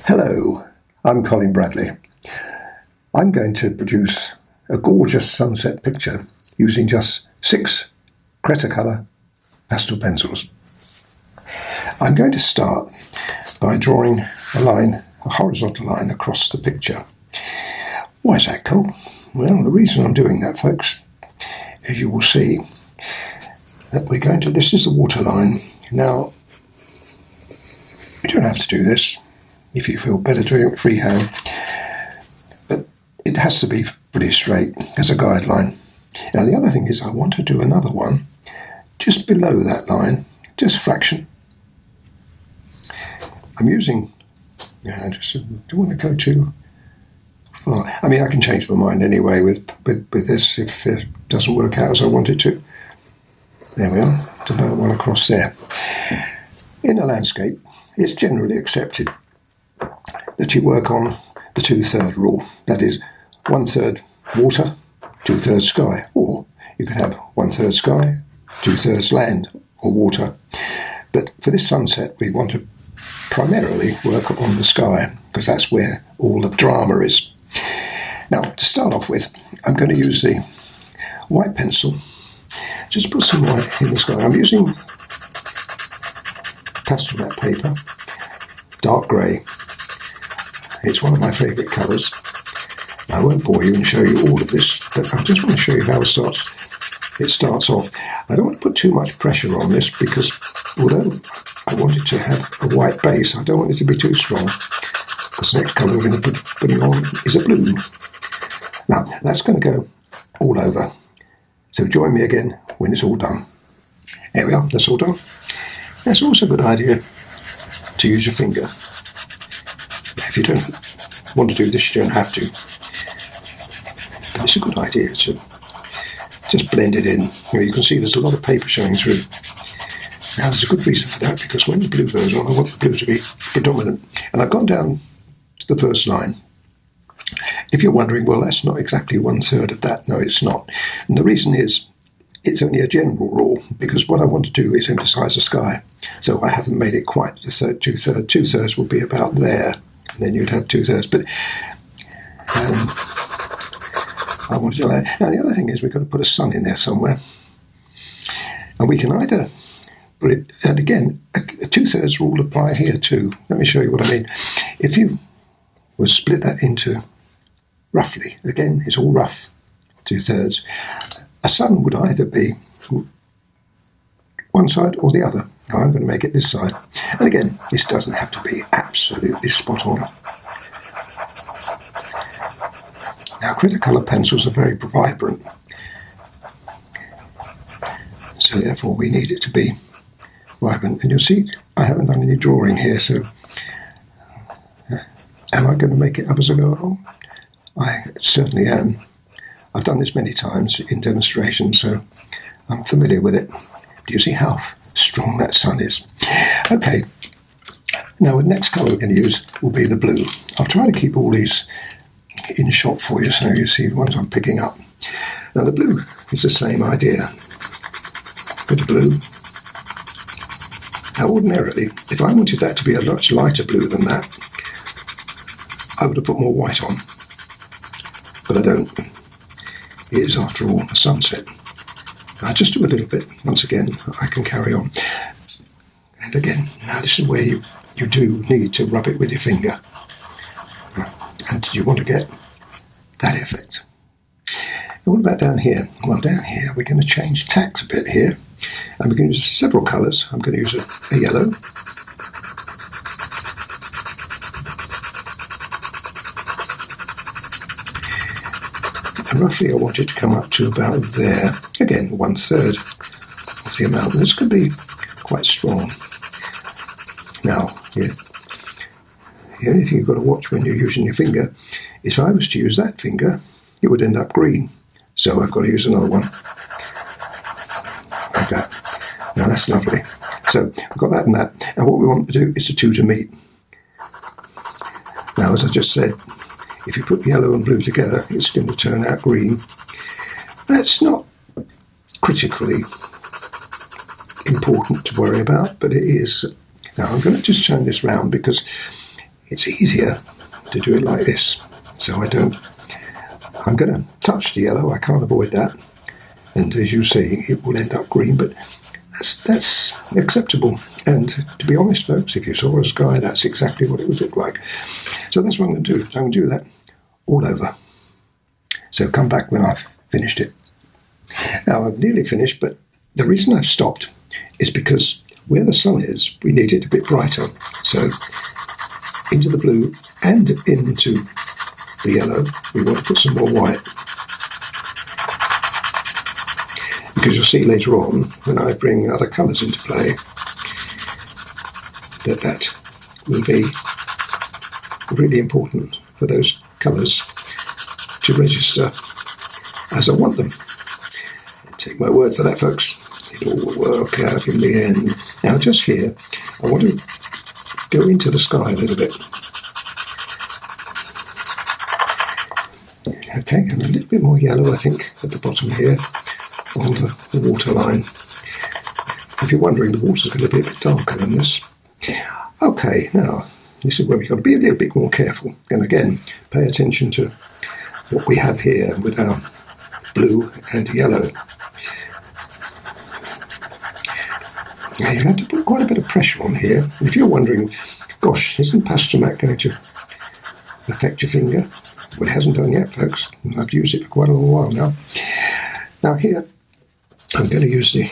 Hello, I'm Colin Bradley. I'm going to produce a gorgeous sunset picture using just 6 Cretacolor pastel pencils. I'm going to start by drawing a horizontal line across the picture. Why is that cool? Well, the reason I'm doing that, folks, is you will see that this is the waterline. Now, you don't have to do this if you feel better doing it freehand, but it has to be pretty straight as a guideline. Now, the other thing is I want to do another one just below that line, just fraction. I'm using, do want to go too far? I mean, I can change my mind anyway with this if it doesn't work out as I want it to. There we are, another one across there. In a landscape, it's generally accepted that you work on the 2/3 rule. That is, 1/3 water, 2/3 sky. Or you could have 1/3 sky, 2/3 land or water. But for this sunset, we want to primarily work on the sky because that's where all the drama is. Now, to start off with, I'm going to use the white pencil. Just put some white in the sky. I'm using PastelMat paper, dark grey. It's one of my favourite colours. I won't bore you and show you all of this, but I just want to show you how it starts off. I don't want to put too much pressure on this because although I want it to have a white base, I don't want it to be too strong because the next colour we're going to be putting on is a blue. Now, that's going to go all over. So join me again when it's all done. There we are, that's all done. That's also a good idea to use your finger. If you don't want to do this, you don't have to. But it's a good idea to just blend it in. You can see there's a lot of paper showing through. Now there's a good reason for that, because when the blue goes on, I want the blue to be predominant. And I've gone down to the first line. If you're wondering, well, that's not exactly 1/3 of that. No, it's not. And the reason is, it's only a general rule, because what I want to do is emphasise the sky. So I haven't made it quite the 2/3. 2/3 will be about there, and then you'd have 2/3. But I want to do that. Now the other thing is we've got to put a sun in there somewhere. And we can either put it, and again, a 2/3 rule apply here too. Let me show you what I mean. If you would split that into roughly, again, it's all rough, 2/3. A sun would either be one side or the other. Now I'm going to make it this side. And again, this doesn't have to be absolutely spot on. Now, Cretacolor pencils are very vibrant. So therefore we need it to be vibrant. And you'll see I haven't done any drawing here, so am I going to make it up as I go along? I certainly am. I've done this many times in demonstrations, so I'm familiar with it. Do you see how strong that sun is? Okay, now the next colour we're going to use will be the blue. I'll try to keep all these in shot for you so you see the ones I'm picking up. Now the blue is the same idea. Bit of blue. Now ordinarily, if I wanted that to be a much lighter blue than that, I would have put more white on. But I don't. It is, after all, a sunset. I just do a little bit. Once again, I can carry on. And again, now this is where you do need to rub it with your finger. And you want to get that effect. And what about down here? Well, down here, we're going to change tacks a bit here. And we're going to use several colours. I'm going to use a yellow. And roughly I want it to come up to about there. Again, 1/3 of the amount. And this could be quite strong. Now, the only thing you've got to watch when you're using your finger, if I was to use that finger, it would end up green. So I've got to use another one. Like that. Now that's lovely. So I've got that and that. And what we want to do is the two to meet. Now, as I just said, if you put yellow and blue together, it's going to turn out green. That's not critically important to worry about, but it is. Now I'm going to just turn this round because it's easier to do it like this. So I'm going to touch the yellow, I can't avoid that. And as you see, it will end up green, but that's acceptable. And to be honest, folks, if you saw a sky, that's exactly what it would look like. So that's what I'm going to do. So I'm going to do that all over. So come back when I've finished it. Now, I've nearly finished, but the reason I've stopped is because where the sun is, we need it a bit brighter. So into the blue and into the yellow, we want to put some more white. Because you'll see later on, when I bring other colours into play, that will be really important for those colours to register as I want them. Take my word for that, folks. It all will work out in the end. Now, just here, I want to go into the sky a little bit. Okay, and a little bit more yellow, I think, at the bottom here on the water line. If you're wondering, the water's going to be a bit darker than this. Okay, now, this is where we've got to be a little bit more careful. And again, pay attention to what we have here with our blue and yellow. Now, you have to put quite a bit of pressure on here. And if you're wondering, gosh, isn't PastelMat going to affect your finger? Well, it hasn't done yet, folks. I've used it for quite a long while now. Now here, I'm going to use the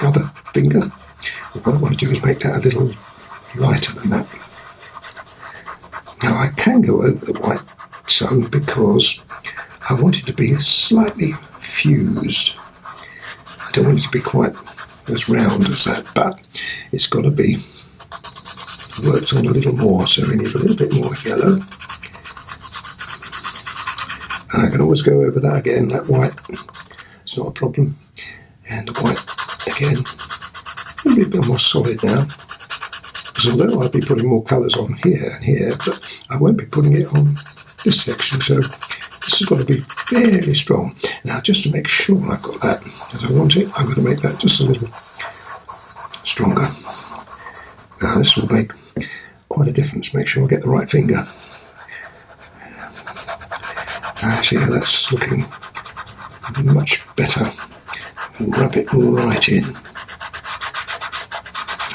other finger. What I want to do is make that a little lighter than that. Now I can go over the white some because I want it to be slightly fused. I don't want it to be quite as round as that, but it's got to be worked on a little more, so we need a little bit more yellow. And I can always go over that again, that white, it's not a problem. And the white again, a little bit more solid now. Because although I'll be putting more colours on here and here, but I won't be putting it on this section, so this has got to be fairly strong. Now, just to make sure I've got that as I want it, I'm going to make that just a little stronger. Now, this will make quite a difference. Make sure I get the right finger. See how that's looking much better. And rub it right in.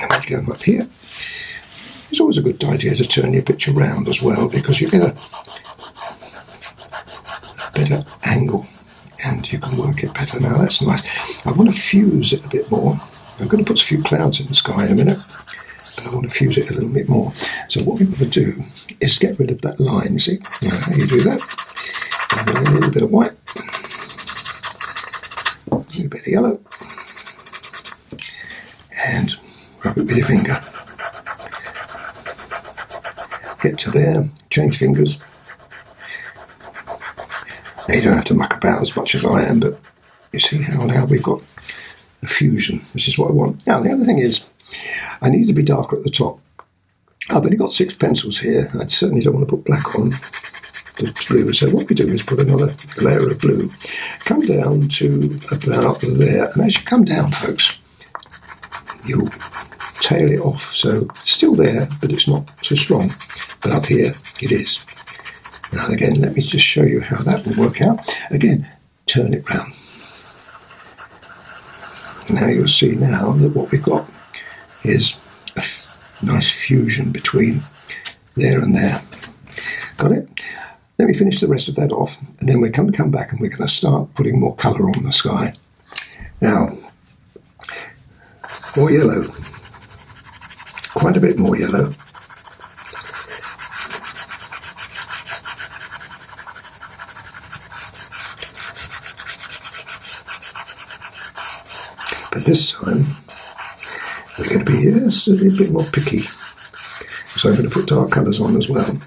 And going up here. It's always a good idea to turn your picture round as well, because you get a better angle and you can work it better. Now that's nice. I want to fuse it a bit more. I'm going to put a few clouds in the sky in a minute, but I want to fuse it a little bit more. So what we're going to do is get rid of that line. See, now how you do that? And then a little bit of white, a little bit of yellow, and rub it with your finger. Get to there, change fingers. Now you don't have to muck about as much as I am, but you see how now we've got a fusion, which is what I want. Now the other thing is, I need to be darker at the top. I've only got 6 pencils here. I certainly don't want to put black on the blue. So what we do is put another layer of blue, come down to about there, and as you come down, folks, you'll tail it off. So still there, but it's not so strong. But up here, it is. Now again, let me just show you how that will work out. Again, turn it round. Now you'll see now that what we've got is a nice fusion between there and there. Got it? Let me finish the rest of that off, and then we're going to come back and we're going to start putting more colour on the sky. Now, more yellow. Quite a bit more yellow. But this time, we're going to be just a little bit more picky. So I'm going to put dark colours on as well.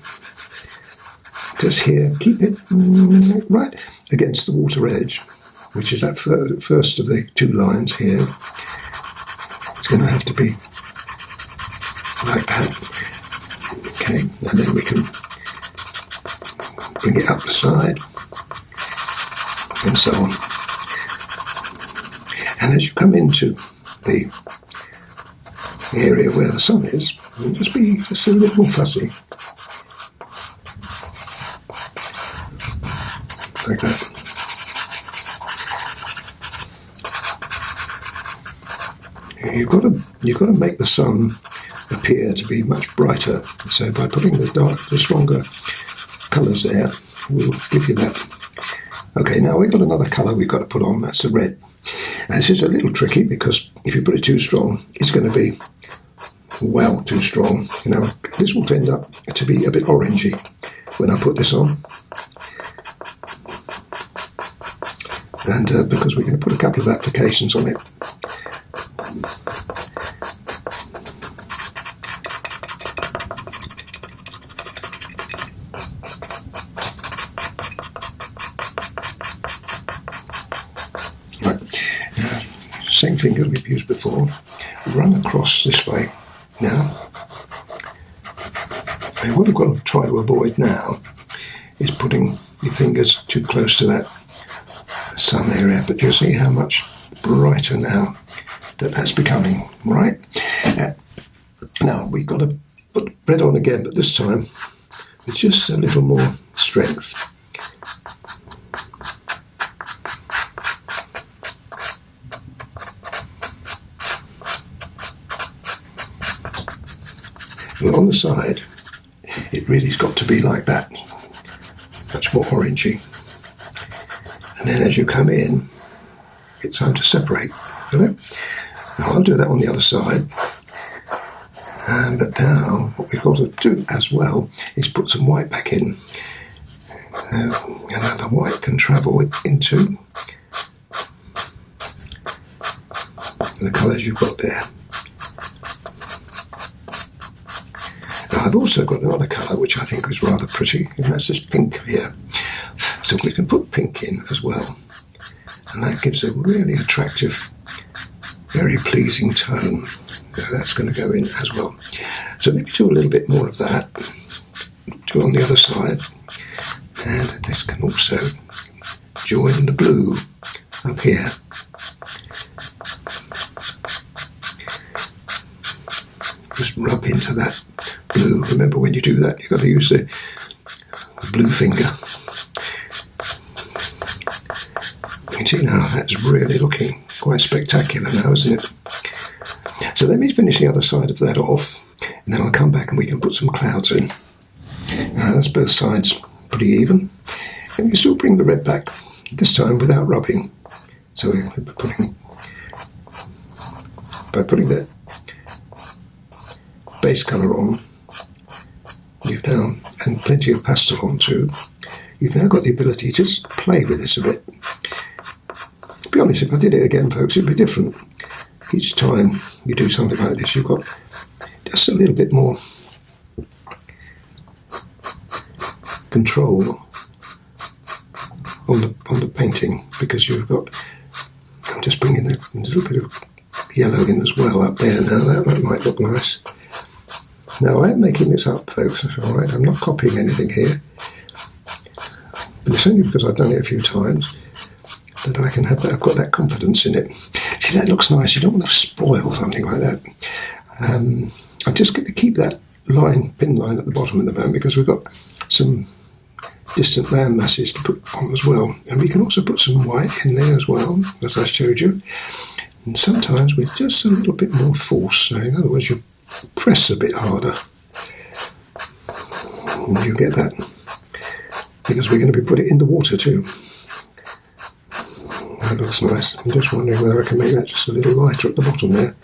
Just here, keep it right against the water edge, which is that first of the 2 lines here. It's going to have to be like that. Okay, and then we can bring it up the side, and so on. And as you come into the area where the sun is, And just be just a little bit more fussy. Like that. You've got to make the sun appear to be much brighter. So by putting the stronger colours there, will give you that. Okay, now we've got another colour we've got to put on. That's the red. And this is a little tricky because if you put it too strong, it's going to be well too strong. You know, this will end up to be a bit orangey when I put this on. And because we're going to put a couple of applications on it. Same finger we've used before, run across this way now. And what we've got to try to avoid now is putting your fingers too close to that sun area, but you'll see how much brighter now that's becoming, right? Now we've got to put red on again, but this time with just a little more strength. Well, on the side, it really's got to be like that, much more orangey. And then as you come in, it's time to separate, isn't it? Now I'll do that on the other side. But now what we've got to do as well is put some white back in. And now the white can travel into the colours you've got there. I've also got another colour which I think is rather pretty, and that's this pink here. So we can put pink in as well, and that gives a really attractive, very pleasing tone. So that's going to go in as well. So let me do a little bit more of that, do on the other side, and this can also join the blue up here. Just rub into that blue. Remember, when you do that, you've got to use the blue finger. You can see now that's really looking quite spectacular now, isn't it? So let me finish the other side of that off, and then I'll come back and we can put some clouds in. Now that's both sides pretty even, and you still bring the red back, this time without rubbing. So we're putting the base colour on, you've now, and plenty of pastel on too, you've now got the ability to just play with this a bit. To be honest, if I did it again, folks, it'd be different. Each time you do something like this, you've got just a little bit more control on the painting, because you've got, I'm just bringing a little bit of yellow in as well up there now. That might look nice. Now I'm making this up, folks, alright, I'm not copying anything here, but it's only because I've done it a few times that I can have that, I've got that confidence in it. See, that looks nice, you don't want to spoil something like that. I'm just going to keep that pin line at the bottom at the moment, because we've got some distant land masses to put on as well, and we can also put some white in there as well, as I showed you, and sometimes with just a little bit more force. So in other words, you press a bit harder, and you get that, because we're going to be putting it in the water too. That looks nice. I'm just wondering whether I can make that just a little lighter at the bottom there.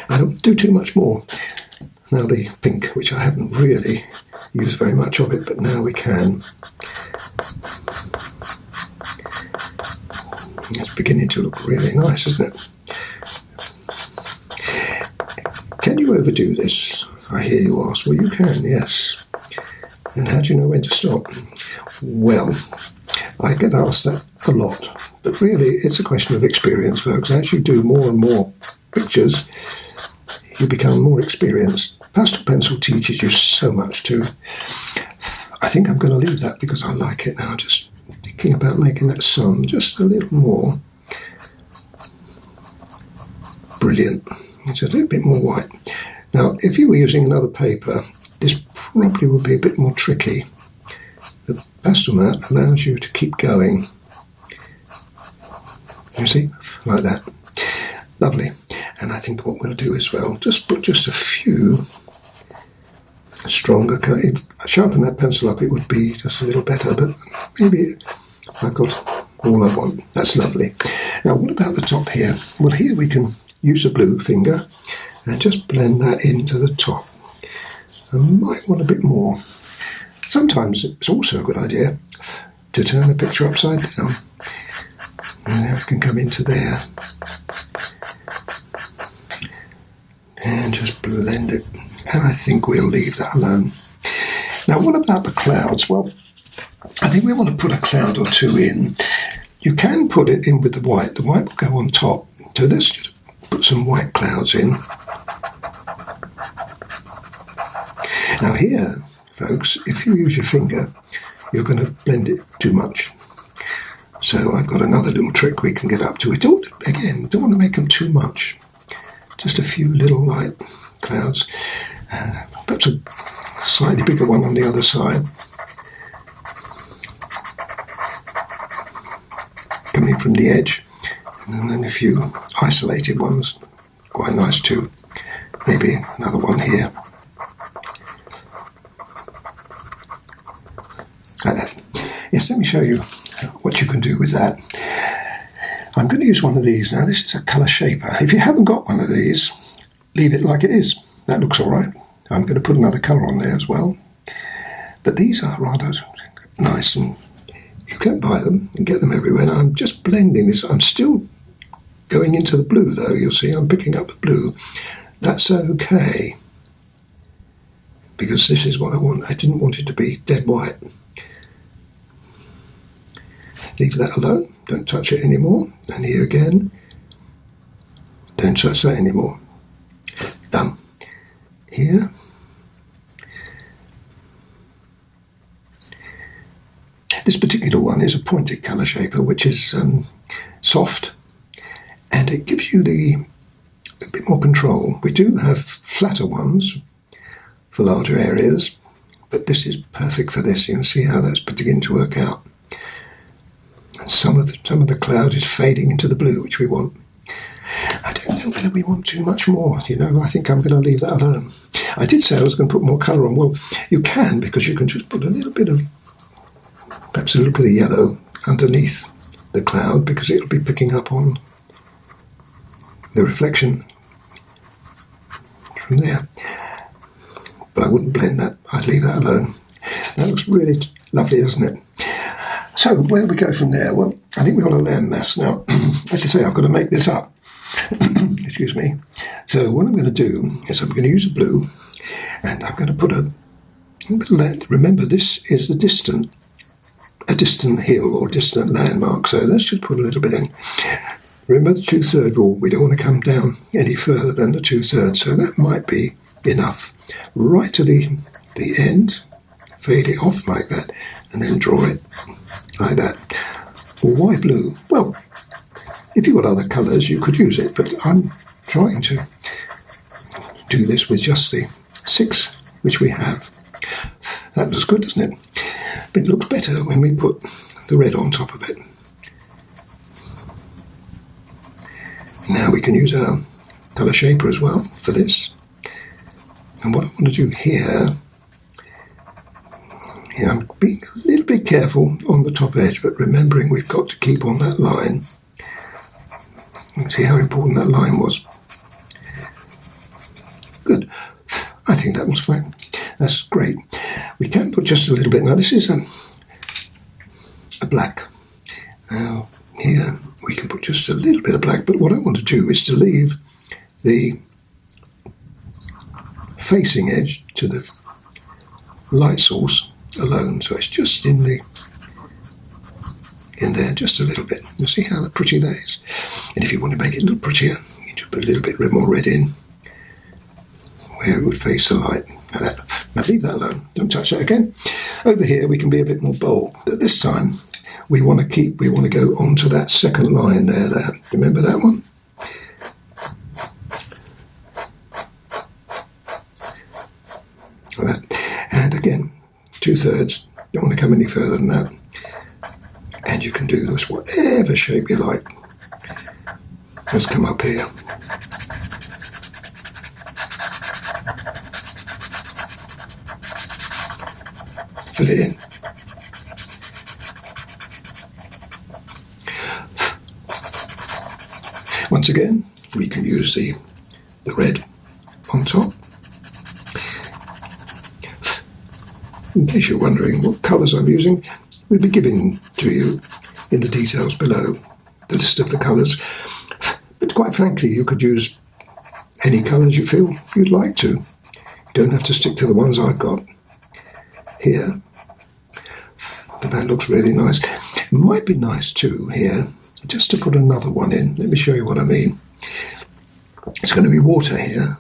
I don't do too much more. Now the pink, which I haven't really used very much of it, but now we can. It's beginning to look really nice, isn't it? Can you overdo this? I hear you ask. Well, you can, yes. And how do you know when to stop? Well, I get asked that a lot, but really it's a question of experience, folks. As you do more and more pictures, you become more experienced. Pastel pencil teaches you so much too. I think I'm going to leave that because I like it now, just thinking about making that sun just a little more brilliant. It's a little bit more white. Now, if you were using another paper, this probably would be a bit more tricky. The PastelMat allows you to keep going. You see, like that. Lovely. And I think what we'll do as well, just put just a few stronger. Sharpen that pencil up, it would be just a little better, but maybe I've got all I want. That's lovely. Now, what about the top here? Well, here we can use the blue finger and just blend that into the top. I might want a bit more. Sometimes it's also a good idea to turn the picture upside down. And now it can come into there. And just blend it. And I think we'll leave that alone. Now, what about the clouds? Well, I think we want to put a cloud or two in. You can put it in with the white. The white will go on top. So let's just put some white clouds in. Now here, folks, if you use your finger, you're going to blend it too much. So I've got another little trick we can get up to. Again, don't want to make them too much. Just a few little light clouds. Perhaps a slightly bigger one on the other side. Coming from the edge. And then a few isolated ones. Quite nice too. Maybe another one here. Like that. Yes, let me show you what you can do with that. I'm going to use one of these now. This is a colour shaper. If you haven't got one of these, leave it like it is. That looks all right. I'm going to put another colour on there as well. But these are rather nice, and you can buy them and get them everywhere. Now I'm just blending this. I'm still going into the blue though. You'll see I'm picking up the blue. That's okay, because this is what I want. I didn't want it to be dead white. Leave that alone. Don't touch it anymore. And here again, don't touch that anymore. Done. Here. This particular one is a pointed colour shaper, which is soft, and it gives you a bit more control. We do have flatter ones for larger areas, but this is perfect for this. You can see how that's beginning to work out. Some of the cloud is fading into the blue, which we want. I don't know whether we want too much more. You know, I think I'm going to leave that alone. I did say I was going to put more colour on. Well, you can, because you can just put a little bit of, perhaps a little bit of yellow underneath the cloud, because it'll be picking up on the reflection from there. But I wouldn't blend that. I'd leave that alone. That looks really lovely, doesn't it? So, where do we go from there? Well, I think we've got a landmass now. As I say, I've got to make this up. Excuse me. So, what I'm going to do is I'm going to use a blue, and I'm going to put a bit of land. Remember, this is a distant hill or distant landmark, so let's just put a little bit in. Remember the 2/3 rule. We don't want to come down any further than the 2/3, so that might be enough. Right to the end, fade it off like that, and then draw it like that. Well, why blue? Well, if you've got other colours, you could use it, but I'm trying to do this with just the 6 which we have. That looks good, doesn't it? But it looks better when we put the red on top of it. Now we can use our colour shaper as well for this. And what I want to do here, I'm being a little bit careful on the top edge, but remembering we've got to keep on that line. You can see how important that line was. Good. I think that was fine. That's great. We can put just a little bit. Now this is a black. Now here we can put just a little bit of black, but what I want to do is to leave the facing edge to the light source alone, so it's just in there just a little bit. You'll see how pretty that is. And if you want to make it a little prettier, you just put a little bit more red in where it would face the light. Like that. Now leave that alone. Don't touch that again. Over here we can be a bit more bold. But this time we want to go onto that second line there. Remember that one? again, 2/3, don't want to come any further than that. And you can do this whatever shape you like. Let's come up here. Fill it in. Once again, we can use the red on top. In case you're wondering what colours I'm using, we'll be giving to you in the details below the list of the colours. But quite frankly, you could use any colours you feel you'd like to. You don't have to stick to the ones I've got here. But that looks really nice. It might be nice too here, just to put another one in. Let me show you what I mean. It's going to be water here.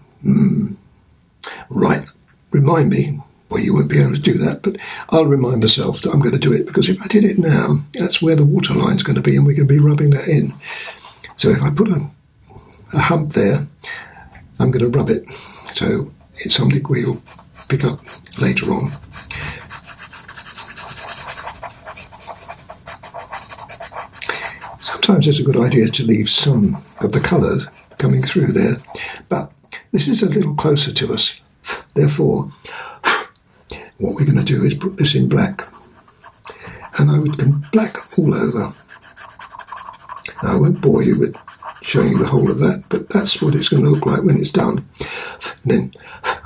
Right, remind me. Well, you won't be able to do that, but I'll remind myself that I'm going to do it, because if I did it now, that's where the water line's going to be, and we're going to be rubbing that in. So if I put a hump there, I'm going to rub it. So it's something we'll pick up later on. Sometimes it's a good idea to leave some of the colour coming through there, but this is a little closer to us. Therefore, what we're going to do is put this in black, and I would go black all over. Now, I won't bore you with showing you the whole of that, but that's what it's going to look like when it's done. And then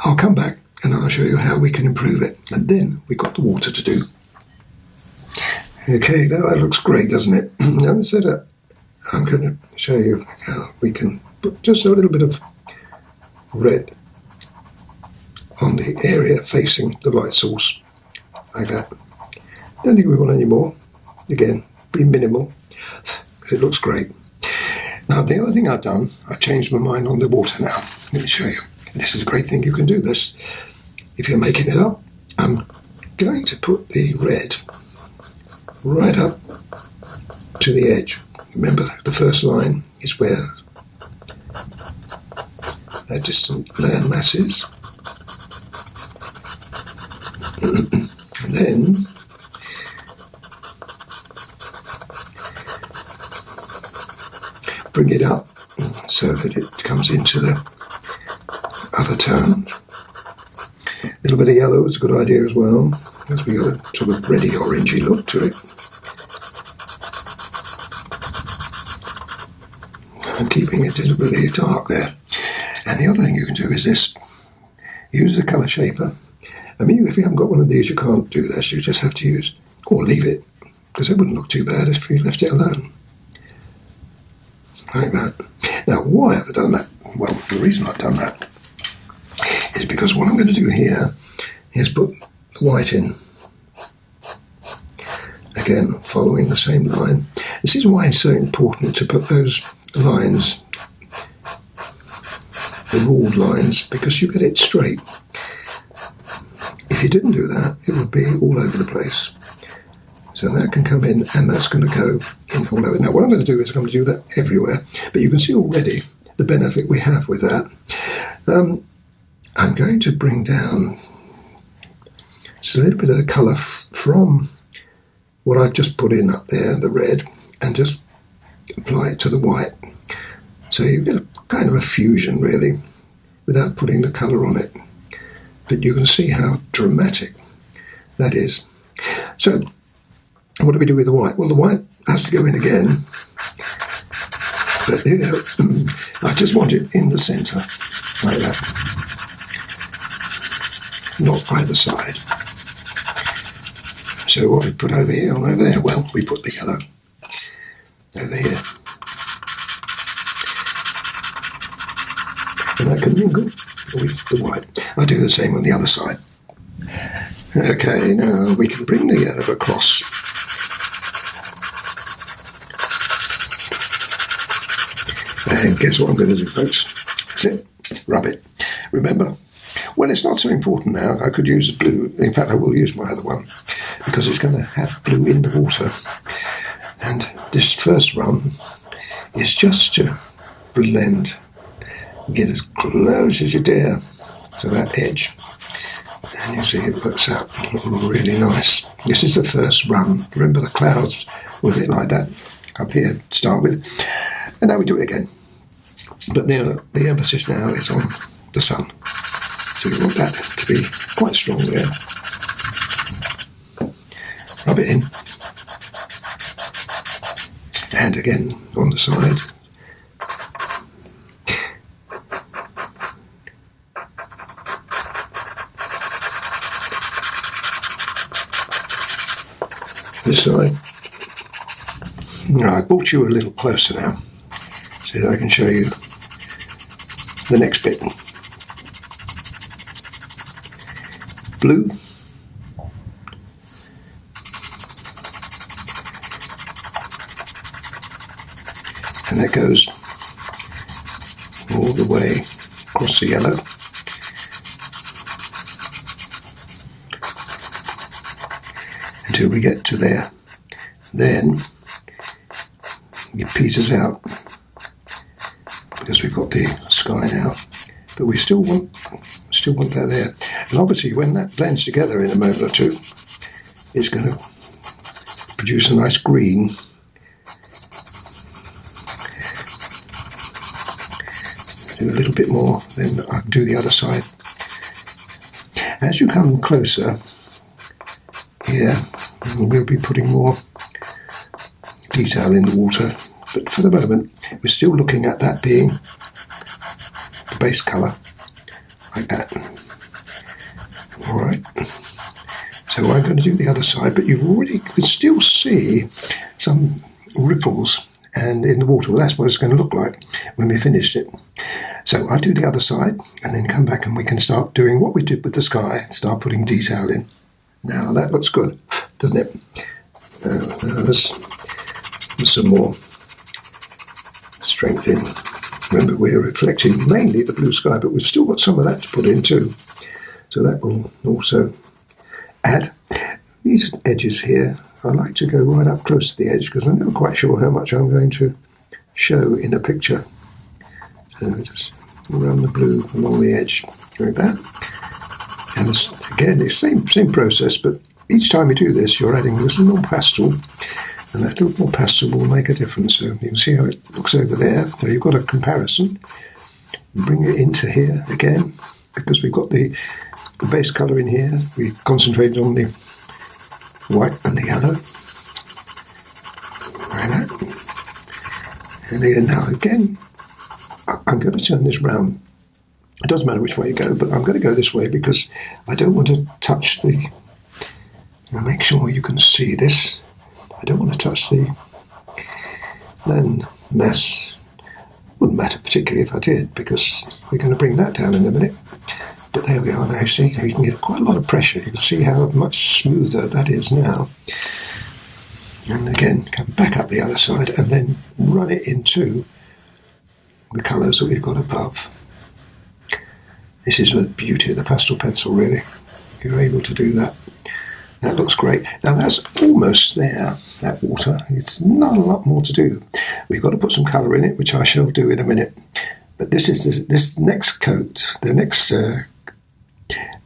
I'll come back and I'll show you how we can improve it, and then we've got the water to do. Okay, now that looks great, doesn't it? Now instead of, I'm going to show you how we can put just a little bit of red on the area facing the light source, like that. Don't think we want any more. Again, be minimal. It looks great. Now, the other thing I've done, I've changed my mind on the water now. Let me show you. This is a great thing, you can do this. If you're making it up, I'm going to put the red right up to the edge. Remember, the first line is where that distant landmass is. And then bring it up so that it comes into the other tone. A little bit of yellow is a good idea as well, because we got a sort of reddy orangey look to it. I'm keeping it deliberately dark there. And the other thing you can do is this. Use the colour shaper. I mean, if you haven't got one of these, you can't do this. You just have to use, or leave it, because it wouldn't look too bad if you left it alone. Like that. Now, why have I done that? Well, the reason I've done that is because what I'm going to do here is put the white in. Again, following the same line. This is why it's so important to put those lines, the ruled lines, because you get it straight. If you didn't do that, it would be all over the place. So that can come in, and that's going to go in all over. Now, what I'm going to do is I'm going to do that everywhere, but you can see already the benefit we have with that. I'm going to bring down just a little bit of the colour from what I've just put in up there, the red, and just apply it to the white. So you get a kind of a fusion, really, without putting the colour on it. But you can see how dramatic that is. So, what do we do with the white? Well, the white has to go in again. But, you know, I just want it in the centre, like that. Not either side. So what we put over here and over there? Well, we put the yellow over here. And that can mingle with the white. I'll do the same on the other side. Okay, now we can bring the yellow across. And guess what I'm going to do, folks? That's it. Rub it. Remember, well, it's not so important now. I could use the blue. In fact, I will use my other one, because it's going to have blue in the water. And this first run is just to blend. Get as close as you dare to that edge. And you see it works out really nice. This is the first run. Remember the clouds with it like that up here to start with. And now we do it again. But now the emphasis now is on the sun. So we want that to be quite strong there. Rub it in. And again on the side. This side. Now I brought you a little closer now so that I can show you the next bit. Blue. And that goes all the way across the yellow. Until we get to there. Then it peters out because we've got the sky now. But we still want that there. And obviously when that blends together in a moment or two, it's going to produce a nice green. Do a little bit more, then I'll do the other side. As you come closer here, we'll be putting more detail in the water, but for the moment we're still looking at that being the base colour, like that. Alright, so I'm going to do the other side, but you can still see some ripples and in the water. Well, that's what it's going to look like when we finished it. So I do the other side and then come back and we can start doing what we did with the sky, start putting detail in. Now that looks good, doesn't it? There's some more strength in. Remember, we're reflecting mainly the blue sky, but we've still got some of that to put in too. So that will also add. These edges here, I like to go right up close to the edge because I'm never quite sure how much I'm going to show in a picture. So just around the blue along the edge, like that. And it's, again, it's the same process, but each time you do this, you're adding a little more pastel, and that little more pastel will make a difference. So you can see how it looks over there. So you've got a comparison. Bring it into here again, because we've got the base colour in here. We concentrated on the white and the yellow. Like that. And then now again, I'm going to turn this round. It doesn't matter which way you go, but I'm going to go this way because I don't want to touch the... Now make sure you can see this. I don't want to touch the land mass. Wouldn't matter particularly if I did, because we're going to bring that down in a minute. But there we are now. See, you can get quite a lot of pressure. You can see how much smoother that is now. And again, come back up the other side and then run it into the colours that we've got above. This is the beauty of the pastel pencil, really. You're able to do that. That looks great. Now that's almost there, that water. It's not a lot more to do. We've got to put some colour in it, which I shall do in a minute. But this is this next coat, the next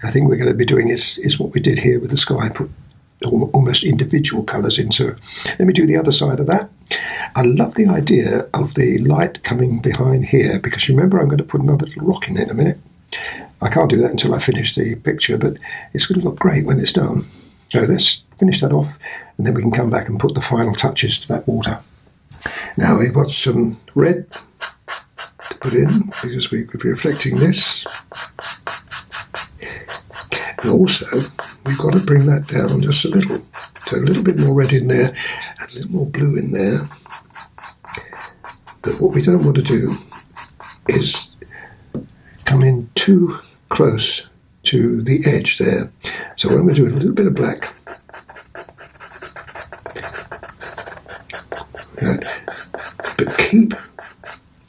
I think we're going to be doing is what we did here with the sky, put almost individual colours in. So let me do the other side of that. I love the idea of the light coming behind here, because remember I'm going to put another little rock in it in a minute. I can't do that until I finish the picture, but it's going to look great when it's done. So let's finish that off, and then we can come back and put the final touches to that water. Now we've got some red to put in, because we could be reflecting this. And also, we've got to bring that down just a little. So a little bit more red in there, and a little more blue in there. But what we don't want to do is come in too close to the edge there. So I'm going to do a little bit of black. But keep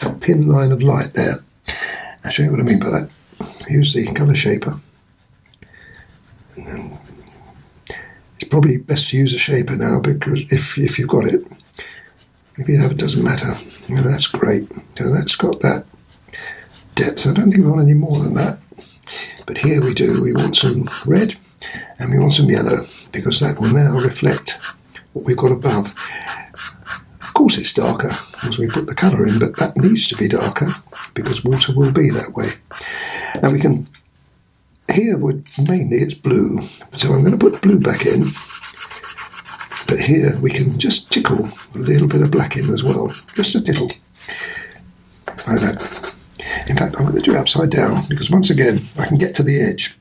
a pin line of light there. I'll show you what I mean by that. Use the colour shaper. And then it's probably best to use a shaper now, because if you've got it, if you have, it doesn't matter. You know, that's great. So that's got that depth. I don't think we want any more than that. But here we want some red and we want some yellow, because that will now reflect what we've got above. Of course it's darker as we put the colour in, but that needs to be darker because water will be that way. Now we can, here mainly it's blue, so I'm going to put the blue back in, but here we can just tickle a little bit of black in as well, just a tickle, like that. In fact, I'm going to do it upside down, because once again I can get to the edge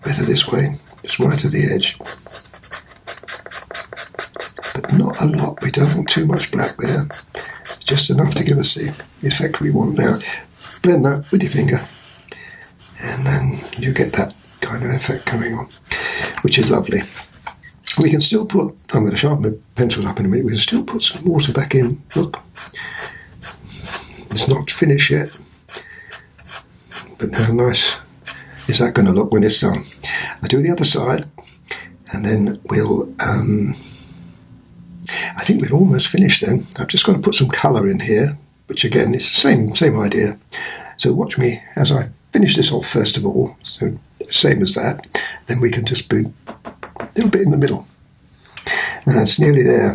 better this way, just right to the edge. But not a lot, we don't want too much black there, just enough to give us the effect we want. Now blend that with your finger and then you get that kind of effect coming on, which is lovely. We can still put, I'm going to sharpen the pencils up in a minute, we can still put some water back in. Look, it's not finished yet, but how nice is that going to look when it's done? I do the other side and then we'll I think we're almost finished then. I've just got to put some colour in here, which again is the same idea. So watch me as I finish this off first of all, so same as that, then we can just put a little bit in the middle. And that's nearly there.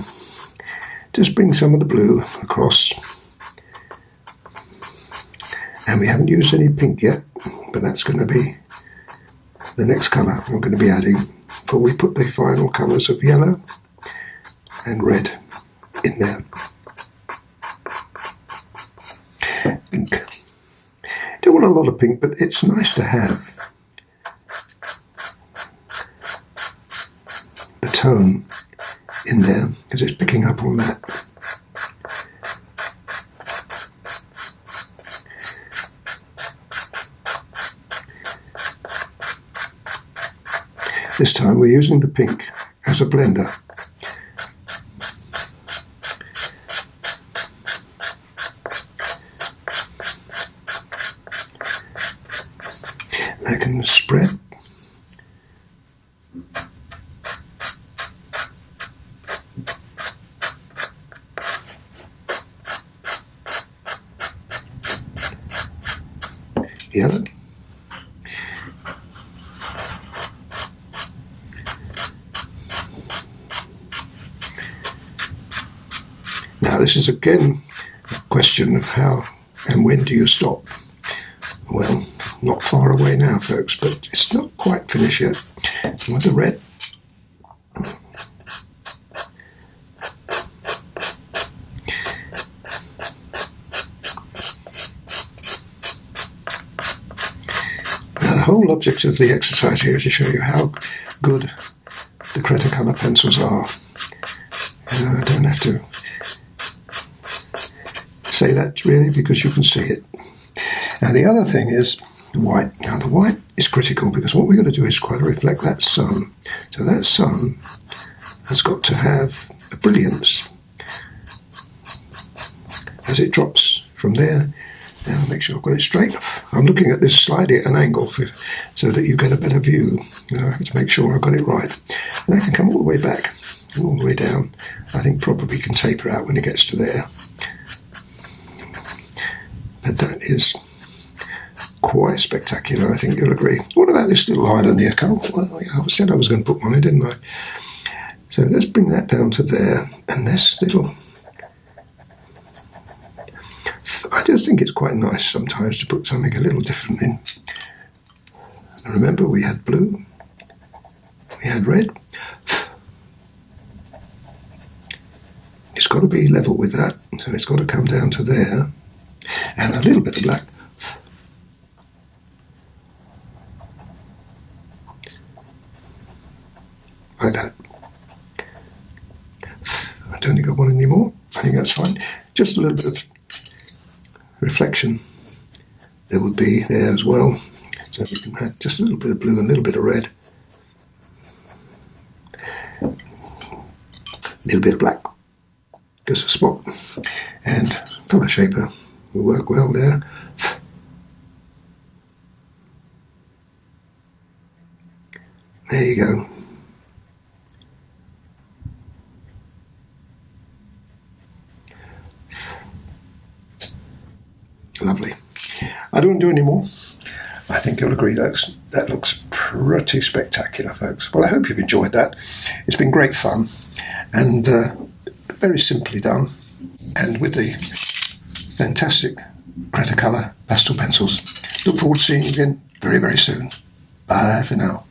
Just bring some of the blue across. And we haven't used any pink yet, but that's going to be the next colour I'm going to be adding before we put the final colours of yellow and red in there. Pink. Don't want a lot of pink, but it's nice to have the tone in there because it's picking up on that. This time we're using the pink as a blender. I can spread. Yellow. Now this is again a question of how and when do you stop? Well, not far away now folks, but it's not quite finished yet. With the red, now the whole object of the exercise here is to show you how good the Cretacolor pencils are. I don't have to say that really because you can see it. Now the other thing is the white. Now the white is critical because what we're going to do is try to reflect that sun. So that sun has got to have a brilliance as it drops from there. Now make sure I've got it straight. I'm looking at this slightly at an angle so that you get a better view. I have to make sure I've got it right. And I can come all the way back and all the way down. I think probably can taper out when it gets to there. But that is quite spectacular, I think you'll agree. What about this little island here, Carl? Well, I said I was going to put one in, didn't I? So let's bring that down to there, and this little... I just think it's quite nice sometimes to put something a little different in. And remember, we had blue, we had red. It's got to be level with that, so it's got to come down to there. And a little bit of black. Like that. I don't think I want any more. I think that's fine. Just a little bit of reflection there would be there as well. So we can have just a little bit of blue and a little bit of red. A little bit of black. Just a spot. And colour shaper will work well there. There you go. Lovely. I don't do any more. I think you'll agree that looks pretty spectacular, folks. Well, I hope you've enjoyed that. It's been great fun and very simply done, and with the fantastic Cretacolor pastel pencils. Look forward to seeing you again very, very soon. Bye for now.